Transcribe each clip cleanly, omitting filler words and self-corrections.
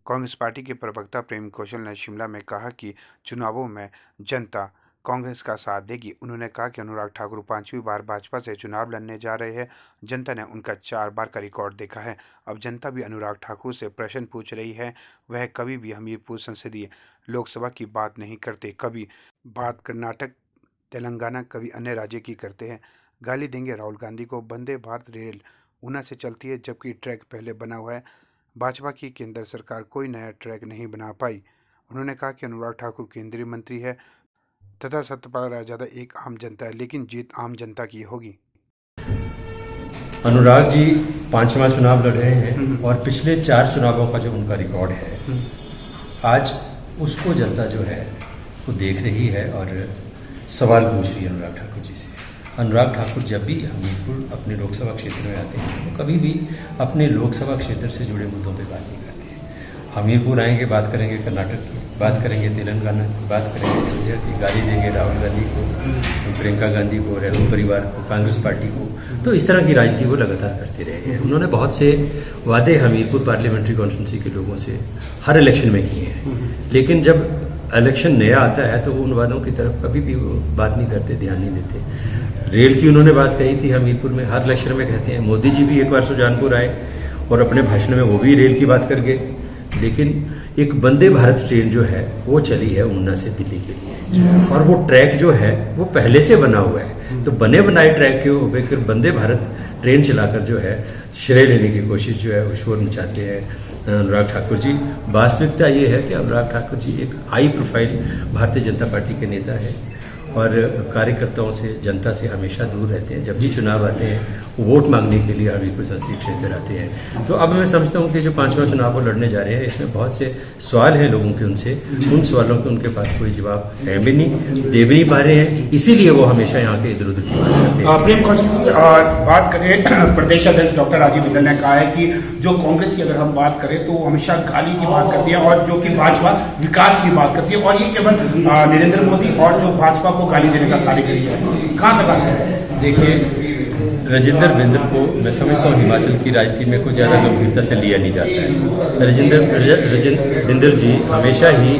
Congress party के प्रवक्ता प्रेम कौशल ने शिमला में कहा कि चुनावों में जनता कांग्रेस का साथ देगी। उन्होंने कहा कि अनुराग ठाकुर 5वीं बार भाजपा से चुनाव लड़ने जा रहे हैं। जनता ने उनका 4 बार का रिकॉर्ड देखा है। अब जनता भी अनुराग ठाकुर से प्रश्न पूछ रही है। वह कभी भी हमीरपुर संसदीय लोकसभा की बात नहीं करते, कभी बात कर्नाटक, तेलंगाना, कभी अन्य राज्य की करते हैं। गाली देंगे राहुल गांधी को। वंदे भारत रेल ऊना से चलती है, जबकि ट्रैक पहले बना हुआ है। भाजपा की केंद्र सरकार कोई नया ट्रैक नहीं बना पाई। उन्होंने कहा कि अनुराग ठाकुर केंद्रीय मंत्री है तथा सत्यपाल रायजादा एक आम जनता है, लेकिन जीत आम जनता की होगी। अनुराग जी 5वां चुनाव लड़ रहे हैं और पिछले 4 चुनावों का जो उनका रिकॉर्ड है, आज उसको जनता जो है वो देख रही है और सवाल पूछ रही है अनुराग ठाकुर जी से। अनुराग ठाकुर जब भी हमीरपुर अपने लोकसभा क्षेत्र में आते हैं वो कभी भी अपने लोकसभा क्षेत्र से जुड़े मुद्दों पे बात नहीं करते हैं। हमीरपुर आएंगे, बात करेंगे कर्नाटक की, बात करेंगे तेलंगाना की, बात करेंगे अयोध्या की, गाली देंगे राहुल गांधी को, प्रियंका गांधी को, नेहरू परिवार को, कांग्रेस पार्टी को। तो इस तरह की राजनीति वो लगातार करते रहे हैं। उन्होंने बहुत से वादे हमीरपुर पार्लियामेंट्री कॉन्स्टिट्यूंसी के लोगों से हर इलेक्शन में किए हैं, लेकिन जब इलेक्शन नया आता है तो वो उन वादों की तरफ कभी भी वो बात नहीं करते, ध्यान नहीं देते। रेल की उन्होंने बात कही थी हमीरपुर में, हर इलेक्शन में कहते हैं। मोदी जी भी एक बार सुजानपुर आए और अपने भाषण में वो भी रेल की बात कर गए, लेकिन एक वंदे भारत ट्रेन जो है वो चली है ऊना से दिल्ली के लिए, और वो ट्रैक जो है वो पहले से बना हुआ है। तो बने बनाए ट्रैक के ऊपर फिर वंदे भारत ट्रेन चलाकर जो है श्रेय लेने की कोशिश जो है वो शोर मचाते हैं अनुराग ठाकुर जी। वास्तविकता ये है कि अनुराग ठाकुर जी एक high profile Bharatiya Janata party के नेता है और कार्यकर्ताओं से, जनता से हमेशा दूर रहते हैं। जब भी चुनाव आते हैं वोट मांगने के लिए हमीरपुर संसदीय क्षेत्र आते हैं। तो अब मैं समझता हूं कि जो 5वां चुनाव वो लड़ने जा रहे हैं, इसमें बहुत से सवाल हैं लोगों के उनसे, उन सवालों के उनके पास कोई जवाब है भी नहीं, दे भी नहीं पा रहे हैं, इसीलिए वो हमेशा यहाँ के इधर उधर की बात करते हैं। प्रेम कौशल जी, बात करें, प्रदेश अध्यक्ष डॉक्टर राजीव बिंदल ने कहा है कि जो कांग्रेस की अगर हम बात करें तो हमेशा गाली की बात करती है और जो कि भाजपा विकास की बात करती है, और ये केवल नरेंद्र मोदी और जो भाजपा को गाली देने का कार्य करी है। कहाँ तक बात है? देखिए, राजेंद्र बिंदल को मैं समझता हूँ हिमाचल की राजनीति में कुछ ज़्यादा गंभीरता से लिया नहीं जाता है। राजेंद्र बिंदल जी हमेशा ही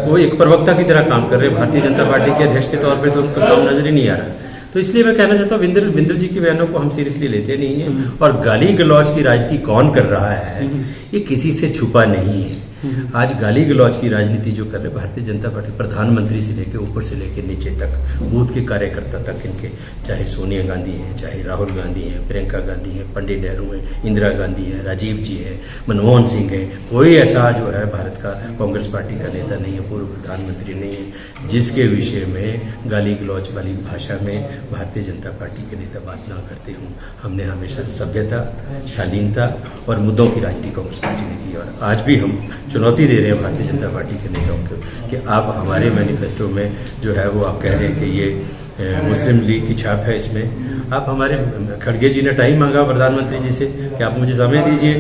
वो एक प्रवक्ता की तरह काम कर रहे हैं। भारतीय जनता पार्टी के अध्यक्ष के तौर पे तो उनका काम नजर ही नहीं आ रहा। तो इसलिए मैं कहना चाहता हूँ बिंदल जी के बयानों को हम सीरियसली लेते नहीं है, और गाली गलौज की राजनीति कौन कर रहा है ये किसी से छुपा नहीं है। आज गाली गलौज की राजनीति जो कर रहे भारतीय जनता पार्टी, प्रधानमंत्री से लेकर ऊपर से लेकर नीचे तक, बूथ के कार्यकर्ता तक इनके, चाहे सोनिया गांधी है, चाहे राहुल गांधी है, प्रियंका गांधी है, पंडित नेहरू है, इंदिरा गांधी है, राजीव जी है, मनमोहन सिंह है, कोई ऐसा जो है भारत का कांग्रेस पार्टी का नेता नहीं है, पूर्व प्रधानमंत्री नहीं है जिसके विषय में गाली गलौज वाली भाषा में भारतीय जनता पार्टी के नेता बात ना करते हों। हमने हमेशा सभ्यता, शालीनता और मुद्दों की राजनीति कांग्रेस पार्टी ने की, और आज भी हम चुनौती दे रहे हैं भारतीय जनता पार्टी के नेताओं को कि आप हमारे मैनिफेस्टो में जो है वो आप कह रहे हैं कि ये मुस्लिम लीग की छाप है, इसमें आप हमारे खड़गे जी ने टाइम मांगा प्रधानमंत्री जी से कि आप मुझे समय दीजिए,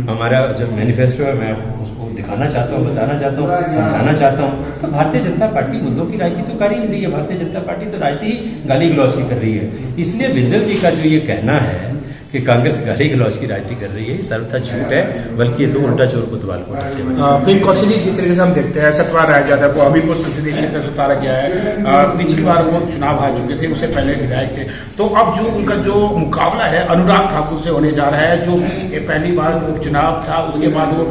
हमारा जो मैनिफेस्टो है मैं उसको दिखाना चाहता हूँ, बताना चाहता हूँ, समझाना चाहता हूँ। तो भारतीय जनता पार्टी मुद्दों की राजनीति तो कर ही नहीं है। भारतीय जनता पार्टी तो राजनीति ही गाली गलौज की कर रही है। इसलिए बिंदल जी का जो ये कहना है कि कांग्रेस गाली गलौज की राजनीति कर रही है, सर्वथा झूठ है, बल्कि ये तो उल्टा चोर कोतवाल को प्रेम कौशल जी, जिस तरीके से हम देखते हैं सत्यपाल रायजादा को हमीरपुर संसदीय क्षेत्र से उतारा गया है। पिछली बार वो चुनाव हार चुके थे, उससे पहले विधायक थे। तो अब जो उनका जो मुकाबला है अनुराग ठाकुर से होने जा रहा है, जो कि पहली बार उपचुनाव था, उसके बाद वो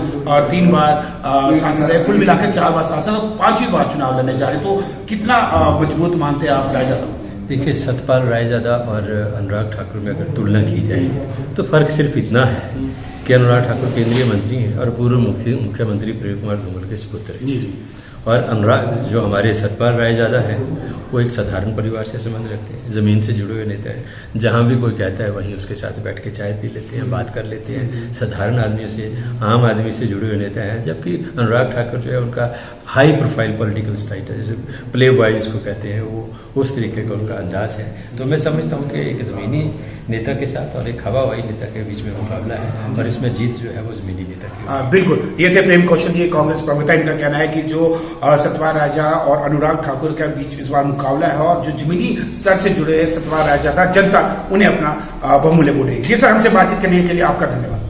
3 बार सांसद है, कुल मिलाकर 4 बार सांसद और 5वीं बार चुनाव लड़ने जा रहे। तो कितना मजबूत मानते हैं आप रायजादा? देखिए, सत्यपाल रायजादा और अनुराग ठाकुर में अगर तुलना की जाए तो फर्क सिर्फ इतना है कि अनुराग ठाकुर केंद्रीय मंत्री हैं और पूर्व मुख्यमंत्री प्रेम कुमार धूमल के सुपुत्र हैं, और अनुराग जो हमारे सत्यपाल रायजादा हैं वो एक साधारण परिवार से संबंध रखते हैं, जमीन से जुड़े हुए नेता हैं। जहां भी कोई कहता है वहीं उसके साथ बैठ के चाय पी लेते हैं, बात कर लेते हैं। साधारण आदमियों से, आम आदमी से जुड़े हुए नेता हैं, जबकि अनुराग ठाकुर जो है उनका हाई प्रोफाइल पॉलिटिकल स्टाइल है, जैसे प्ले बॉय जिसको कहते हैं, वो उस तरीके का उनका अंदाज है। तो मैं समझता हूँ कि एक जमीनी नेता के साथ और एक हवाई नेता के बीच में मुकाबला है, और इसमें जीत जो है वो जमीनी नेता की। बिल्कुल, ये थे प्रेम कौशल जी, कांग्रेस प्रवक्ता। इनका कहना है कि जो सत्यपाल रायजादा और अनुराग ठाकुर के बीच इस बार मुकाबला है, और जो जमीनी स्तर से जुड़े सत्यपाल रायजादा जनता उन्हें अपना बहुमूल्य वोट देगी। जी सर, हमसे बातचीत करने के लिए आपका धन्यवाद।